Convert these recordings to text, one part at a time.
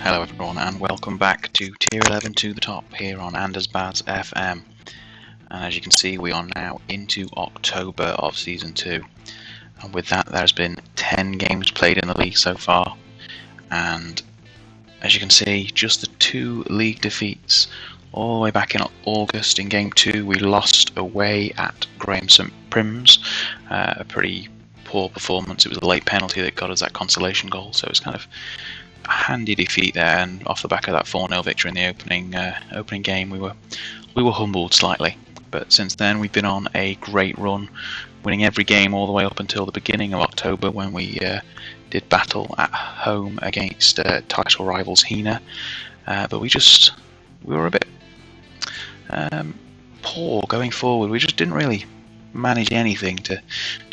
Hello everyone and welcome back to Tier 11 to the Top here on Anderzbaz FM. And as you can see, we are now into October of Season 2. And with that, there's been 10 games played in the league so far. And as you can see, just the 2 league defeats. All the way back in August in Game 2, we lost away at Graham St Prims. A pretty poor performance. It was a late penalty that got us that consolation goal, so it was kind of a handy defeat there, and off the back of that 4-0 victory in the opening game, we were humbled slightly. But since then, we've been on a great run, winning every game all the way up until the beginning of October, when we did battle at home against title rivals Hina. But we were a bit poor going forward. We just didn't really manage anything to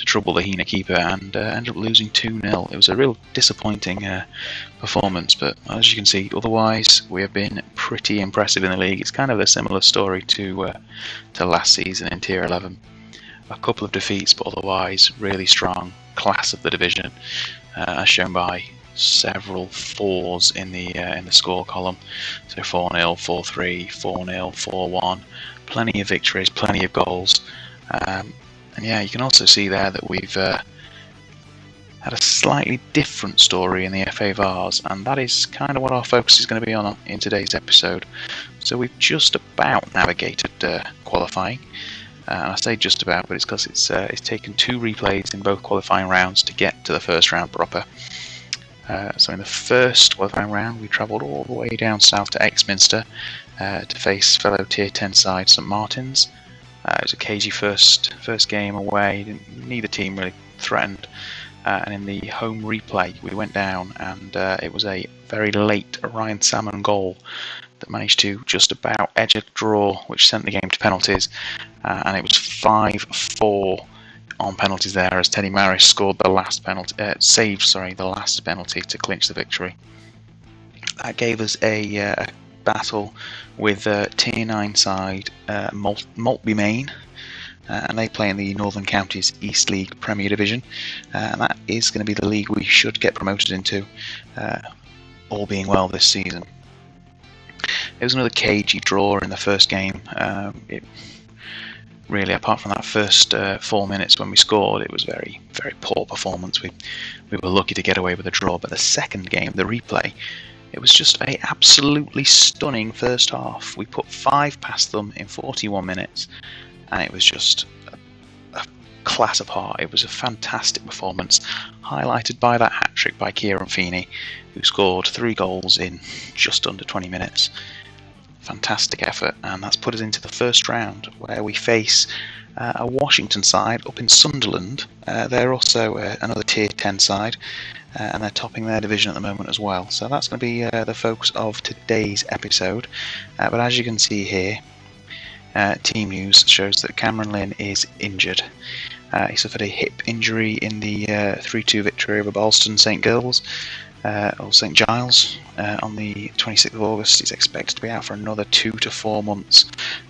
trouble the Hina keeper, and ended up losing 2-0. It was a real disappointing performance, but as you can see, otherwise we have been pretty impressive in the league. It's kind of a similar story to last season in Tier 11. A couple of defeats, but otherwise really strong class of the division, as shown by several 4s in the score column. So 4-0, 4-3, 4-0, 4-1. Plenty of victories, plenty of goals. And yeah, you can also see there that we've had a slightly different story in the FA Vase, and that is kind of what our focus is going to be on in today's episode. So we've just about navigated qualifying. And I say just about, but it's because it's taken 2 replays in both qualifying rounds to get to the first round proper. So in the first qualifying round, we travelled all the way down south to Exminster to face fellow Tier 10 side St Martin's. It was a cagey first game away. Neither team really threatened. And in the home replay, we went down, and it was a very late Ryan Salmon goal that managed to just about edge a draw, which sent the game to penalties. And it was 5-4 on penalties there, as Teddy Maris scored the last penalty, the last penalty to clinch the victory. That gave us a battle with Tier 9 side Maltby Main, and they play in the Northern Counties East League Premier Division, and that is going to be the league we should get promoted into, all being well this season. It was another cagey draw in the first game. Really, apart from that first 4 minutes when we scored, it was very, very poor performance. We were lucky to get away with a draw, but the second game, the replay, it was just an absolutely stunning first half. We put 5 past them in 41 minutes, and it was just a class apart. It was a fantastic performance, highlighted by that hat-trick by Kieran Feeney, who scored 3 goals in just under 20 minutes. Fantastic effort, and that's put us into the first round, where we face a Washington side up in Sunderland. They're also another Tier 10 side, and they're topping their division at the moment as well. So that's going to be the focus of today's episode. But as you can see here, team news shows that Cameron Lynn is injured. He suffered a hip injury in the 3-2 victory over Balston St Giles on the 26th of August. He's expected to be out for another 2 to 4 months.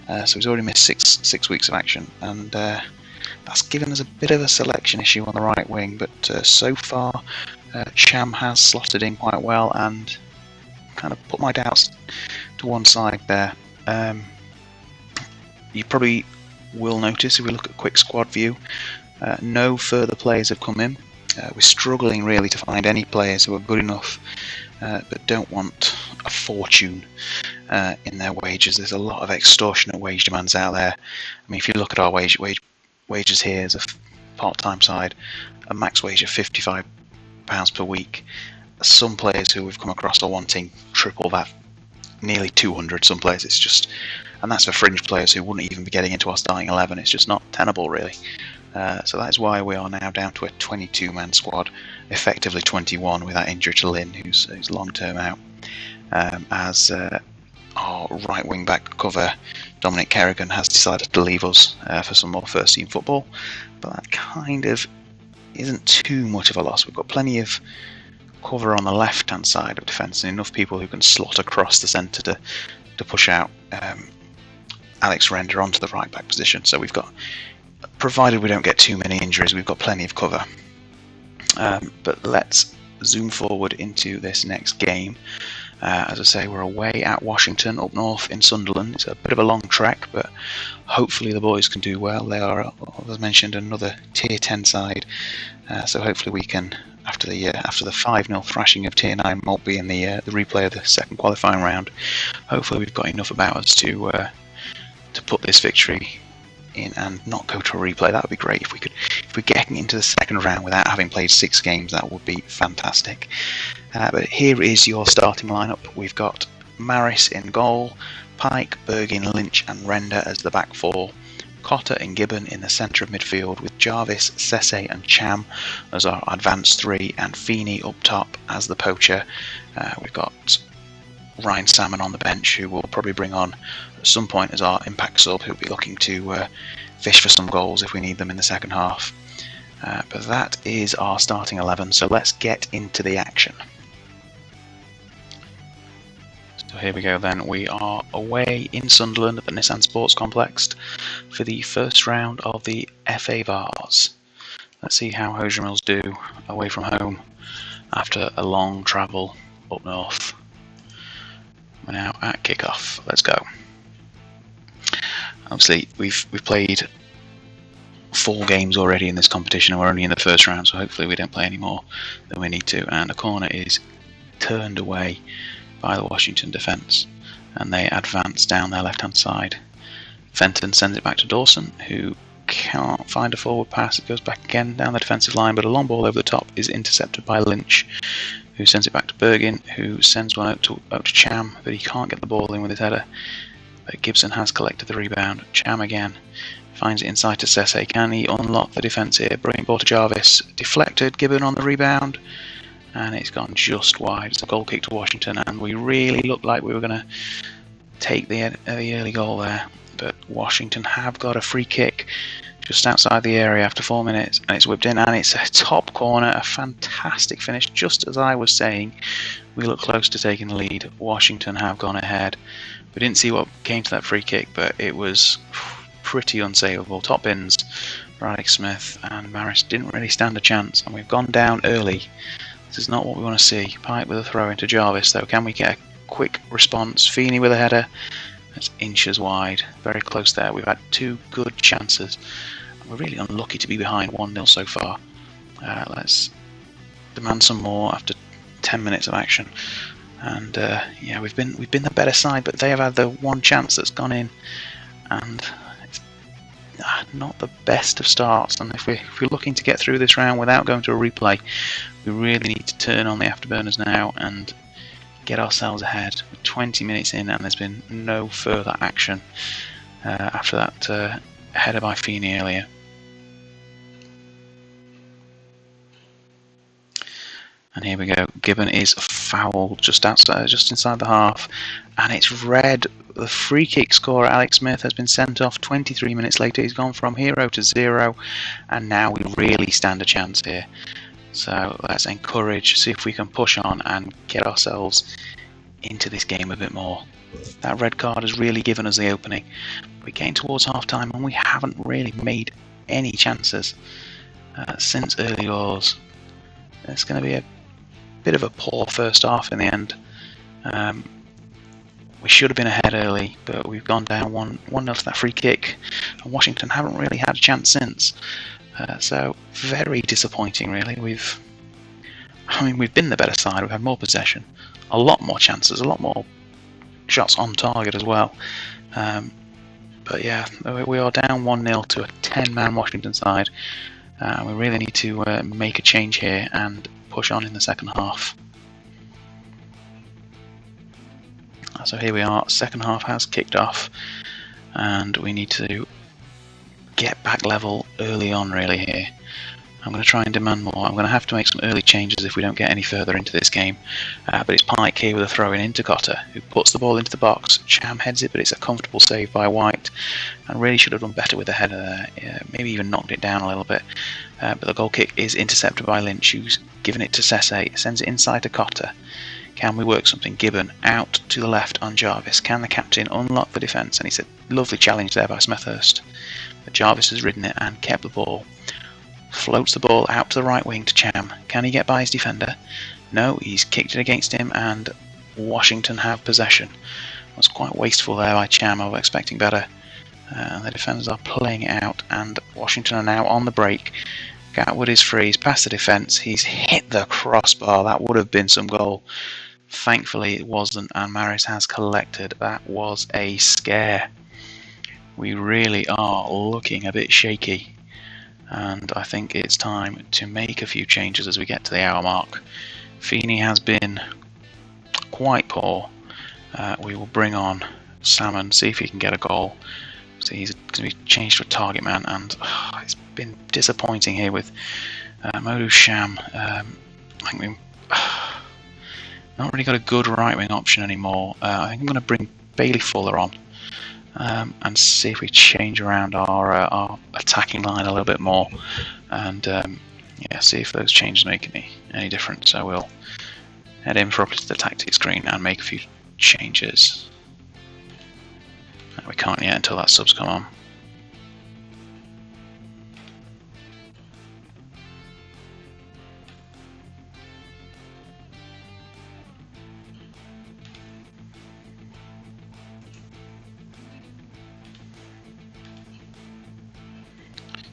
So he's already missed six weeks of action, and that's given us a bit of a selection issue on the right wing. But so far, Cham has slotted in quite well and kind of put my doubts to one side there. You probably will notice, if we look at quick squad view, no further players have come in. We're struggling really to find any players who are good enough but don't want a fortune in their wages. There's a lot of extortionate wage demands out there. I mean, if you look at our wages here as a part-time side, a max wage of £55 per week. Some players who we've come across are wanting triple that, nearly 200 some players. It's just, and that's for fringe players who wouldn't even be getting into our starting 11. It's just not tenable really. So that is why we are now down to a 22-man squad, effectively 21 with that injury to Lynn, who's long-term out, as our right wing-back cover, Dominic Kerrigan, has decided to leave us for some more first-team football, but that kind of isn't too much of a loss. We've got plenty of cover on the left-hand side of defence, and enough people who can slot across the centre to push out Alex Render onto the right-back position. So we've got, provided we don't get too many injuries, we've got plenty of cover. But let's zoom forward into this next game. As I say, we're away at Washington up north in Sunderland. It's a bit of a long trek, but hopefully the boys can do well. They are, as mentioned, another Tier 10 side, so hopefully we can, after the 5-0 thrashing of Tier 9 Maltby in the replay of the second qualifying round, hopefully we've got enough about us to put this victory in and not go to a replay. That would be great. If we're getting into the second round without having played 6 games, that would be fantastic. But here is your starting lineup. We've got Maris in goal, Pike, Bergin, Lynch and Render as the back 4, Cotter and Gibbon in the centre of midfield, with Jarvis, Sese and Cham as our advanced 3, and Feeney up top as the poacher. We've got Ryan Salmon on the bench, who we'll probably bring on at some point as our impact sub, who'll be looking to fish for some goals if we need them in the second half. But that is our starting 11, so let's get into the action. So here we go then. We are away in Sunderland at the Nissan Sports Complex for the first round of the FA Vase. Let's see how Hosiery Mills do away from home after a long travel up north. We're now at kickoff. Let's go. Obviously, we've played 4 games already in this competition, and we're only in the first round, so hopefully we don't play any more than we need to. And a corner is turned away by the Washington defence, and they advance down their left-hand side. Fenton sends it back to Dawson, who can't find a forward pass. It goes back again down the defensive line, but a long ball over the top is intercepted by Lynch, who sends it back to Bergin, who sends one out to Cham, but he can't get the ball in with his header. But Gibson has collected the rebound. Cham again finds it inside to Sese. Can he unlock the defence here? Brilliant ball to Jarvis. Deflected. Gibbon on the rebound, and it's gone just wide. It's a goal kick to Washington, and we really looked like we were going to take the early goal there. But Washington have got a free kick just outside the area after 4 minutes, and it's whipped in, and it's a top corner. A fantastic finish. Just as I was saying, we look close to taking the lead. Washington have gone ahead. We didn't see what came to that free kick, but it was pretty unsavable. Top bins for Alex Smith, and Maris didn't really stand a chance, and we've gone down early. This is not what we want to see. Pike with a throw into Jarvis, though. Can we get a quick response? Feeney with a header. That's inches wide. Very close there. We've had 2 good chances. We're really unlucky to be behind 1-0 so far. Let's demand some more after 10 minutes of action. And yeah, we've been the better side, but they have had the one chance that's gone in, and it's not the best of starts. And if we're looking to get through this round without going to a replay, we really need to turn on the afterburners now and get ourselves ahead. We're 20 minutes in, and there's been no further action after that header by Feeney earlier. And here we go. Gibbon is fouled just inside the half, and it's red. The free kick scorer Alex Smith has been sent off 23 minutes later. He's gone from hero to 0, and now we really stand a chance here. So let's encourage, see if we can push on and get ourselves into this game a bit more. That red card has really given us the opening. We're getting towards half time, and we haven't really made any chances since early doors. It's going to be a bit of a poor first half in the end. We should have been ahead early, but we've gone down 1-0 to that free kick, and Washington haven't really had a chance since. So very disappointing, really. We've been the better side. We've had more possession, a lot more chances, a lot more shots on target as well. But yeah, we are down 1-0 to a 10-man Washington side. We really need to make a change here and push on in the second half. So here we are, second half has kicked off, and we need to get back level early on really here. I'm going to try and demand more. I'm going to have to make some early changes if we don't get any further into this game. But it's Pike here with a throw in into Cotter, who puts the ball into the box. Cham heads it, but it's a comfortable save by White, and really should have done better with the header there. Maybe even knocked it down a little bit. But the goal kick is intercepted by Lynch, who's given it to Sese, sends it inside to Cotter. Can we work something? Gibbon out to the left on Jarvis. Can the captain unlock the defence? And it's a lovely challenge there by Smethurst. But Jarvis has ridden it and kept the ball. Floats the ball out to the right wing to Cham. Can he get by his defender? No, he's kicked it against him, and Washington have possession. Was quite wasteful there by Cham. I was expecting better. The defenders are playing it out, and Washington are now on the break. Gatwood is free. He's past the defence. He's hit the crossbar. That would have been some goal. Thankfully, it wasn't, and Maris has collected. That was a scare. We really are looking a bit shaky, and I think it's time to make a few changes as we get to the hour mark. Feeney has been quite poor. We will bring on Salmon, see if he can get a goal. So he's going to be changed to a target man, and it's been disappointing here with Modu Sham. I think we've not really got a good right wing option anymore. I think I'm going to bring Bailey Fuller on and see if we change around our attacking line a little bit more, and yeah, see if those changes make any difference. So we'll head in properly to the tactics screen and make a few changes. We can't yet until that sub's come on.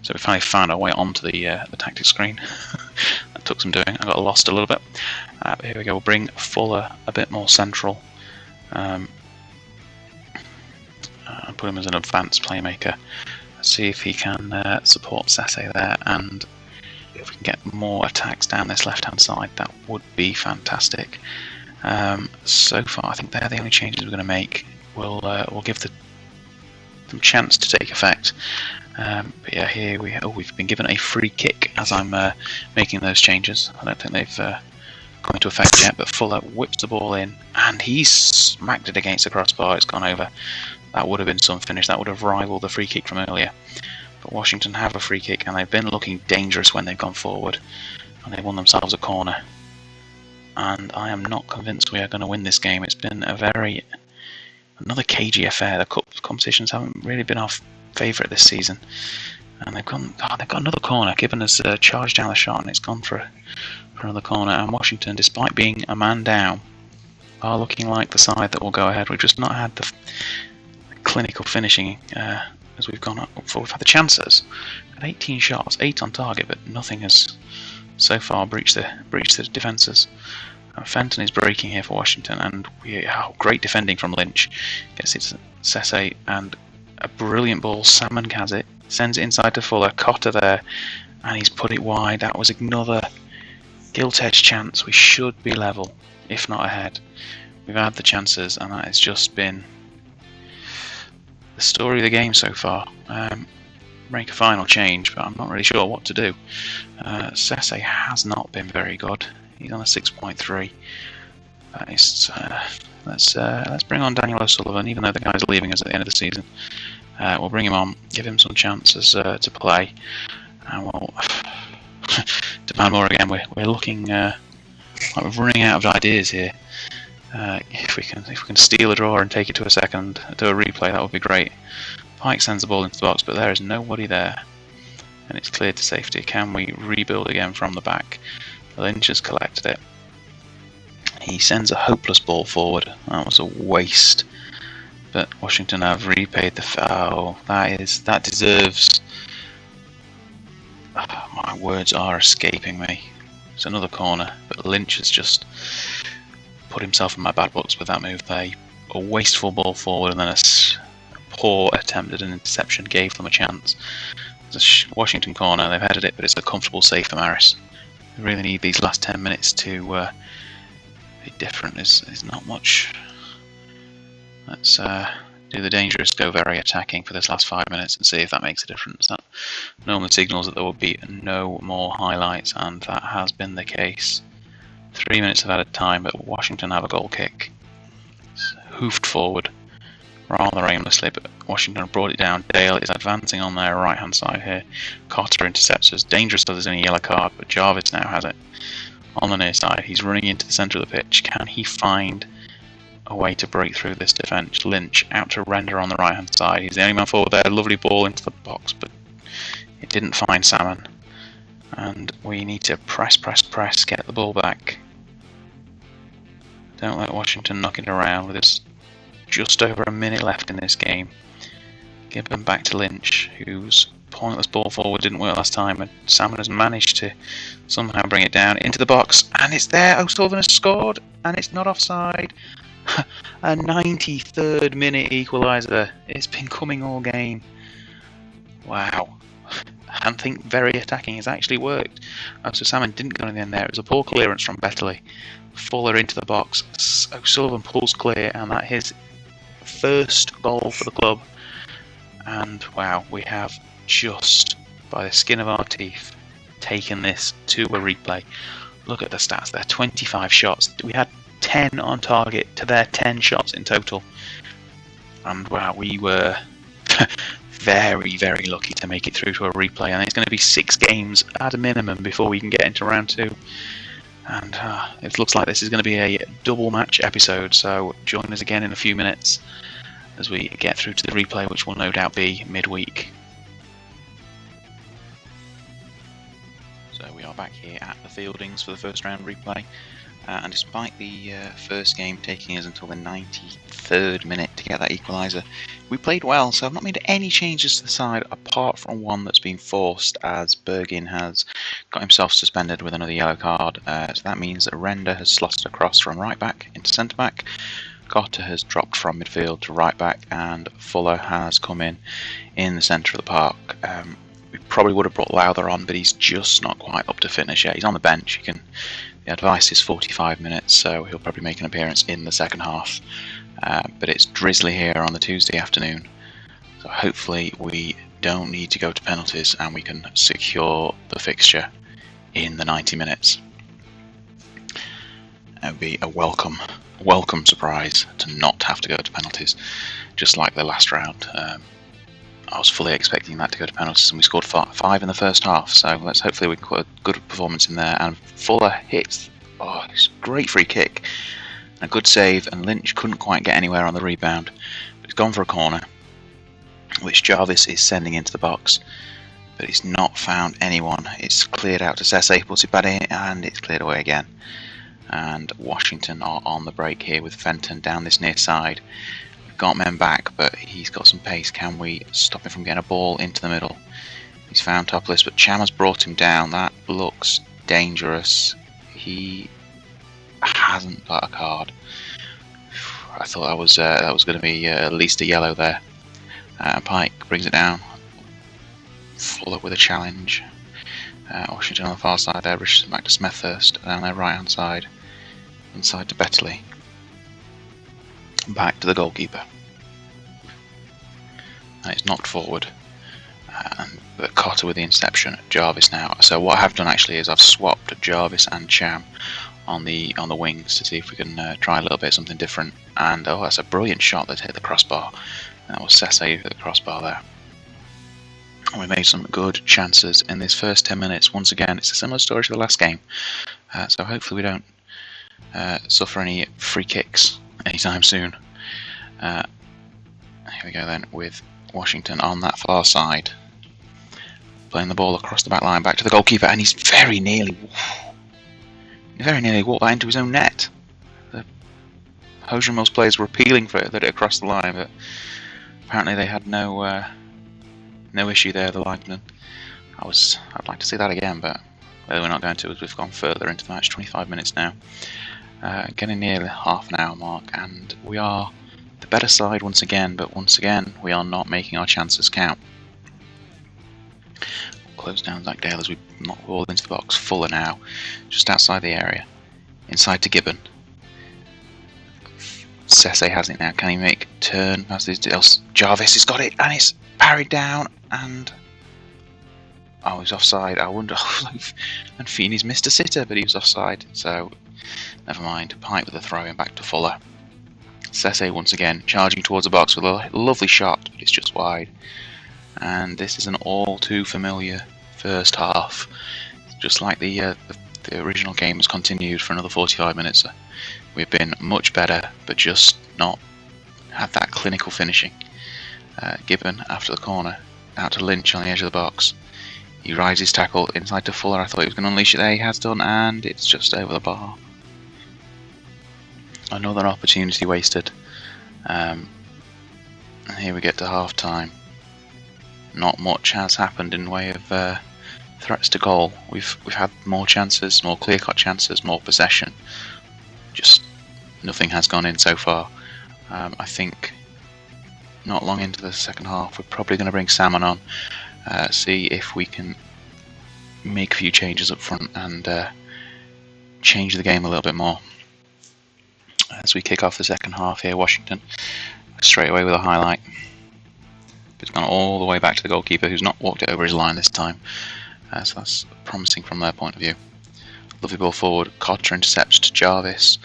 So we finally found our way onto the tactics screen. That took some doing. I got lost a little bit. But here we go. We'll bring Fuller a bit more central. And put him as an advanced playmaker. See if he can support Sase there, and if we can get more attacks down this left-hand side, that would be fantastic. So far, I think they're the only changes we're going to make. We'll give them chance to take effect. But yeah, here we've been given a free kick as I'm making those changes. I don't think they've gone into effect yet, but Fuller whips the ball in, and he's smacked it against the crossbar. It's gone over. That would have been some finish. That would have rivaled the free kick from earlier. But Washington have a free kick, and they've been looking dangerous when they've gone forward, and they've won themselves a corner. And I am not convinced we are going to win this game. It's been another cagey affair. The cup competitions haven't really been our favourite this season, and they've got another corner. Gibbon has charged down the shot, and it's gone for another corner. And Washington, despite being a man down, are looking like the side that will go ahead. We've just not had the clinical finishing as we've gone up. We've had the chances. Had 18 shots, 8 on target, but nothing has so far breached the defences. Fenton is breaking here for Washington, and great defending from Lynch. Gets it to Sese, and a brilliant ball. Salmon has it, sends it inside to Fuller. Cotter there, and he's put it wide. That was another gilt-edged chance. We should be level, if not ahead. We've had the chances, and that has just been the story of the game so far. Make a final change, but I'm not really sure what to do. Sese has not been very good. He's on a 6.3. Let's bring on Daniel O'Sullivan, even though the guy's leaving us at the end of the season. We'll bring him on, give him some chances to play, and we'll demand more again. We're looking like we're running out of ideas here. If we can steal a draw and take it to a second, to a replay, that would be great. Pike sends the ball into the box, but there is nobody there, and it's cleared to safety. Can we rebuild again from the back? Lynch has collected it. He sends a hopeless ball forward. That was a waste. But Washington have repaid the foul. That deserves. My words are escaping me. It's another corner, but Lynch has just put himself in my bad books with that move there. A wasteful ball forward, and then a poor attempt at an interception gave them a chance. It's a Washington corner. They've headed it, but it's a comfortable save for Maris. We really need these last 10 minutes to be different. There's not much. Let's do the dangerous, go very attacking for this last 5 minutes and see if that makes a difference. That normally signals that there will be no more highlights, and that has been the case. 3 minutes of added time, but Washington have a goal kick. It's hoofed forward rather aimlessly, but Washington have brought it down. Dale is advancing on their right hand side here. Cotter intercepts us. Dangerous that there's a yellow card, but Jarvis now has it on the near side. He's running into the centre of the pitch. Can he find a way to break through this defence? Lynch out to Render on the right hand side. He's the only man forward there. Lovely ball into the box, but it didn't find Salmon. And we need to press, get the ball back. Don't let Washington knock it around with us just over a minute left in this game. Gibbon back to Lynch, whose pointless ball forward didn't work last time, and Salmon has managed to somehow bring it down into the box, and it's there. O'Sullivan has scored, and it's not offside. A 93rd minute equaliser. It's been coming all game. Wow. I think very attacking has actually worked. So Salmon didn't go in the end there. It was a poor clearance from Betterley. Fuller into the box. O'Sullivan pulls clear, and that is first goal for the club. And wow, we have just, by the skin of our teeth, taken this to a replay. Look at the stats there, 25 shots. We had 10 on target to their 10 shots in total. And wow, we were very, very lucky to make it through to a replay. And it's going to be 6 games at a minimum before we can get into round 2. And it looks like this is going to be a double match episode, so join us again in a few minutes as we get through to the replay, which will no doubt be midweek. So we are back here at the Fieldings for the first round replay, and despite the first game taking us until the 93rd minute to get that equaliser, we played well, so I've not made any changes to the side apart from one that's been forced, as Bergin has got himself suspended with another yellow card. So that means that Renda has slotted across from right back into centre back. Cotter has dropped from midfield to right back, and Fuller has come in the centre of the park. We probably would have brought Lowther on, but he's just not quite up to fitness yet. He's on the bench. The advice is 45 minutes, so he'll probably make an appearance in the second half. But it's drizzly here on the Tuesday afternoon, so hopefully we don't need to go to penalties and we can secure the fixture in the 90 minutes. It would be a welcome surprise to not have to go to penalties, just like the last round. I was fully expecting that to go to penalties, and we scored 5 in the first half, so hopefully we can put a good performance in there. And Fuller hits, it's a great free kick, a good save, and Lynch couldn't quite get anywhere on the rebound, but he's gone for a corner, which Jarvis is sending into the box, but he's not found anyone. It's cleared out to Sese, puts it back in, and it's cleared away again. And Washington are on the break here with Fenton down this near side. We've got men back, but he's got some pace. Can we stop him from getting a ball into the middle? He's found Topless, but Cham has brought him down. That looks dangerous. He hasn't got a card. I thought that was going to be at least a yellow there. Pike brings it down. Fuller with a challenge. Washington on the far side there. Richardson back to Smethurst down their right hand side. Inside to Betterley. Back to the goalkeeper. And it's knocked forward. But Cotter with the interception. Jarvis now. So what I have done actually is I've swapped Jarvis and Cham on the wings to see if we can try a little bit of something different. And that's a brilliant shot that hit the crossbar. And that was Sese with the crossbar there. And we made some good chances in this first 10 minutes. Once again, it's a similar story to the last game. So hopefully we don't suffer any free kicks anytime soon. Here we go then with Washington on that far side. Playing the ball across the back line back to the goalkeeper, and he's very nearly walked that into his own net. The Hosiery Mills players were appealing for it, that it across the line, but apparently they had no issue there, the linesman. I'd like to see that again, but we're not going to, as we've gone further into the match. 25 minutes now, getting near the half an hour mark, and we are the better side once again, but once again we are not making our chances count. Close down Zach Dale as we knock the ball into the box. Fuller now, just outside the area, inside to Gibbon. Sese has it now. Can he make turn past his Jarvis has got it, and it's parried down, and he's offside. I wonder. And Feeney's missed a sitter, but he was offside, so never mind. Pike with the throw in back to Fuller. Sese once again charging towards the box with a lovely shot, but it's just wide. And this is an all too familiar first half. Just like the original game has continued for another 45 minutes. We've been much better, but just not had that clinical finishing. Gibbon after the corner, out to Lynch on the edge of the box. He rides his tackle inside to Fuller. I thought he was going to unleash it there. He has done, and it's just over the bar. Another opportunity wasted. Here we get to half time. Not much has happened in way of threats to goal. We've had more chances, more clear-cut chances, more possession. Just nothing has gone in so far. I think not long into the second half, we're probably going to bring Salmon on, see if we can make a few changes up front and change the game a little bit more. As we kick off the second half here, Washington straight away with a highlight. It's gone all the way back to the goalkeeper, who's not walked it over his line this time. So that's promising from their point of view. Lovely ball forward. Cotter intercepts to Jarvis,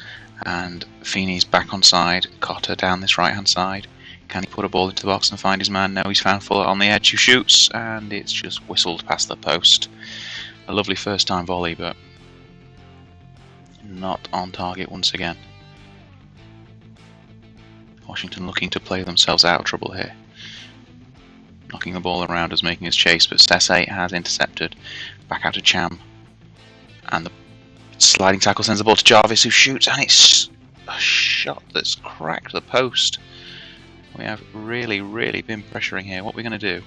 and Feeney's back on side. Cotter down this right hand side. Can he put a ball into the box and find his man? No, he's found Fuller on the edge, who shoots, and it's just whistled past the post. A lovely first time volley, but not on target once again. Washington looking to play themselves out of trouble here. Knocking the ball around as making his chase, but Sese has intercepted. Back out to Cham. And the sliding tackle sends the ball to Jarvis, who shoots, and it's a shot that's cracked the post. We have really been pressuring here. What we're going to do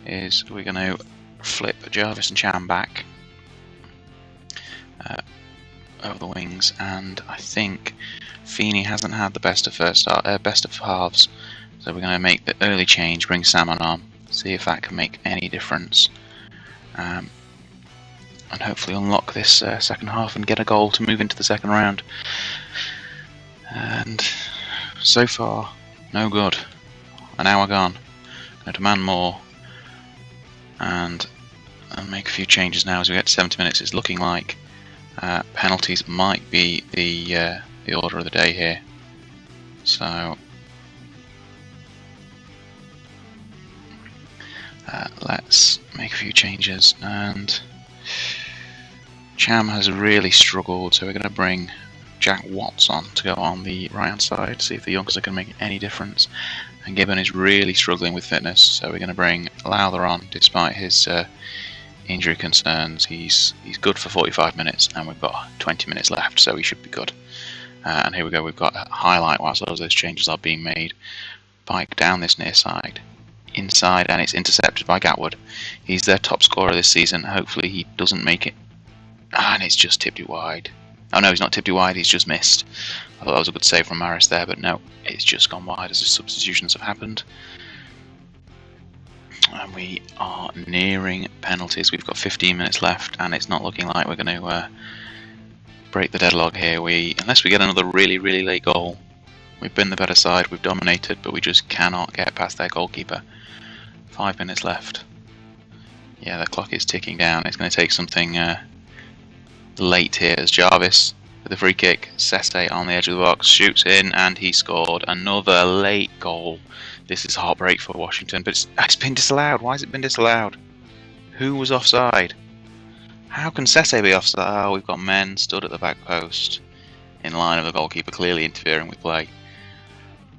is we're going to flip Jarvis and Cham back over the wings, and I think Feeney hasn't had the best of halves, so we're going to make the early change, bring Salmon on, see if that can make any difference, and hopefully unlock this second half and get a goal to move into the second round. And so far, no good. An hour gone. Going to demand more, and make a few changes now as we get to 70 minutes. It's looking like penalties might be the order of the day here. So let's make a few changes. And Cham has really struggled, so we're going to bring Jack Watts on to go on the right hand side, see if the youngster can make any difference. And Gibbon is really struggling with fitness, so we're going to bring Lowther on despite his injury concerns. He's good for 45 minutes, and we've got 20 minutes left, so he should be good. And here we go, we've got a highlight whilst all those changes are being made. Pike down this near side, inside, and it's intercepted by Gatwood. He's their top scorer this season. Hopefully he doesn't make it. And it's just tipped it wide. Oh no, he's not tipped it wide, he's just missed. I thought that was a good save from Maris there, but no, it's just gone wide as the substitutions have happened. And we are nearing penalties. We've got 15 minutes left, and it's not looking like we're going to break the deadlock here. Unless we get another really late goal. We've been the better side, we've dominated, but we just cannot get past their goalkeeper. 5 minutes left. Yeah, the clock is ticking down. It's going to take something late here as Jarvis with the free kick. Sese on the edge of the box shoots in, and he scored another late goal. This is heartbreak for Washington, but it's been disallowed. Why has it been disallowed? Who was offside? How can Sese be offside? Oh, we've got men stood at the back post in line of the goalkeeper, clearly interfering with play.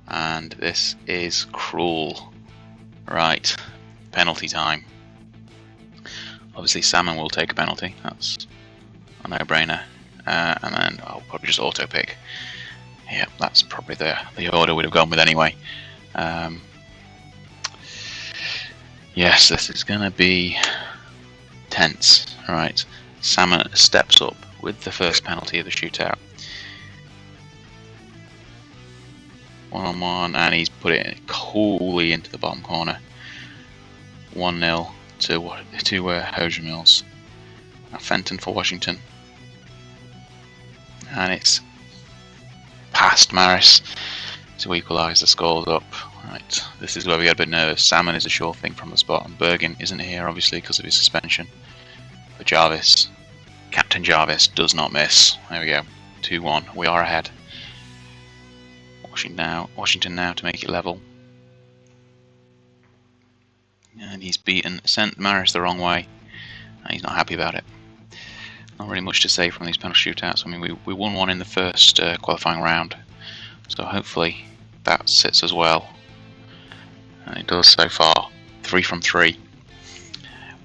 And this is cruel. Right, penalty time. Obviously Salmon will take a penalty. That's a no-brainer. And then I'll probably just auto-pick. Yeah, that's probably the order we'd have gone with anyway. Yes, this is going to be tense. Right, Salmon steps up with the first penalty of the shootout. 1-on-1, and he's put it coolly into the bottom corner. 1-0 to Hosiery Mills. Fenton for Washington. And it's past Maris to equalise the scores up. Right, this is where we get a bit nervous. Salmon is a sure thing from the spot, and Bergen isn't here obviously because of his suspension. But Jarvis, Captain Jarvis, does not miss. There we go, 2-1. We are ahead. Washington now to make it level. And he's sent Maris the wrong way, and he's not happy about it. Not really much to say from these penalty shootouts. I mean, we won one in the first qualifying round, so hopefully that sits as well. And it does so far. 3 from 3.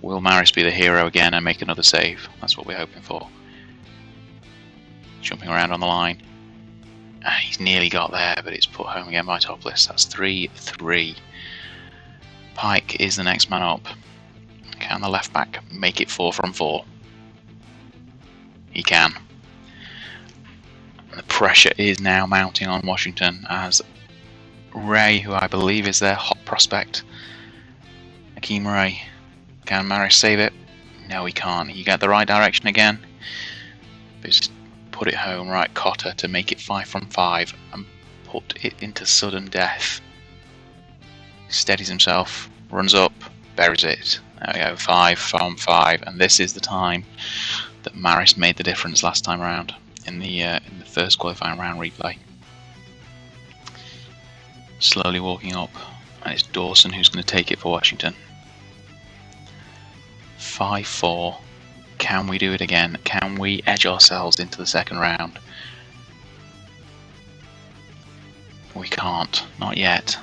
Will Maris be the hero again and make another save? That's what we're hoping for. Jumping around on the line. He's nearly got there, but it's put home again by Topless. That's 3-3. Pike is the next man up. Can the left back make it 4 from 4? He can. The pressure is now mounting on Washington as Ray, who I believe is their hot prospect, Akeem Ray. Can Maris save it? No, he can't. You get the right direction again. Just put it home. Right, Cotter to make it 5 from 5 and put it into sudden death. Steadies himself, runs up, buries it. There we go, 5 from 5. And this is the time that Maris made the difference last time around in the first qualifying round replay. Slowly walking up, and it's Dawson who's going to take it for Washington. 5-4. Can we do it again? Can we edge ourselves into the second round? We can't, not yet.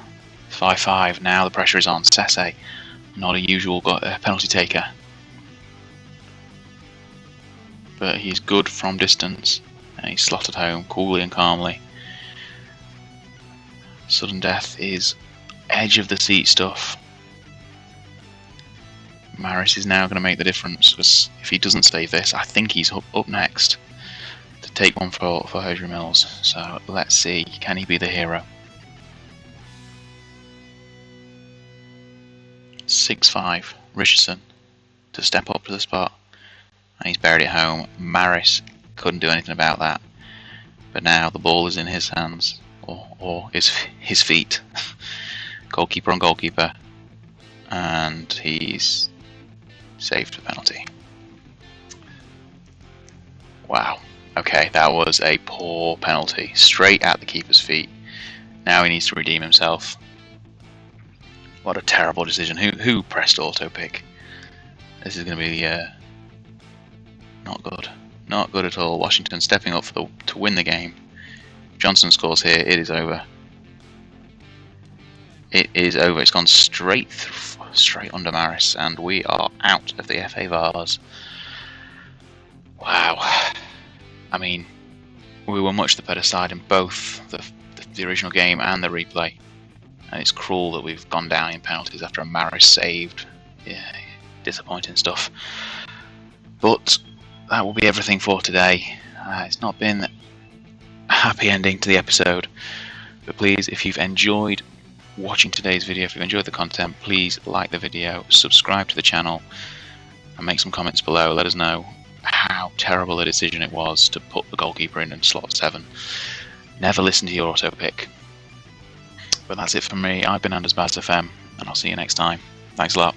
5-5. Now the pressure is on. Sese, not a usual penalty taker, but he's good from distance, and he's slotted home coolly and calmly. Sudden death is edge of the seat stuff. Maris is now going to make the difference, because if he doesn't save this, I think he's up next to take one for Hosiery Mills. So let's see, can he be the hero? 6-5, Richardson to step up to the spot, and he's buried it home. Maris couldn't do anything about that, but now the ball is in his hands, or his feet. Goalkeeper on goalkeeper, and he's saved the penalty. Wow. Okay, that was a poor penalty. Straight at the keeper's feet. Now he needs to redeem himself. What a terrible decision. Who pressed auto pick? This is going to be not good. Not good at all. Washington stepping up to win the game. Johnson scores here. It is over. It is over. It's gone straight under Maris, and we are out of the FA Vase. Wow. I mean, we were much the better side in both the original game and the replay, and it's cruel that we've gone down in penalties after a Maris saved. Yeah, disappointing stuff. But that will be everything for today. It's not been a happy ending to the episode, but please, if you've enjoyed watching today's video, if you've enjoyed the content, please like the video, subscribe to the channel, and make some comments below. Let us know how terrible a decision it was to put the goalkeeper in slot 7. Never listen to your auto pick. But that's it from me. I've been Anderzbaz FM, and I'll see you next time. Thanks a lot.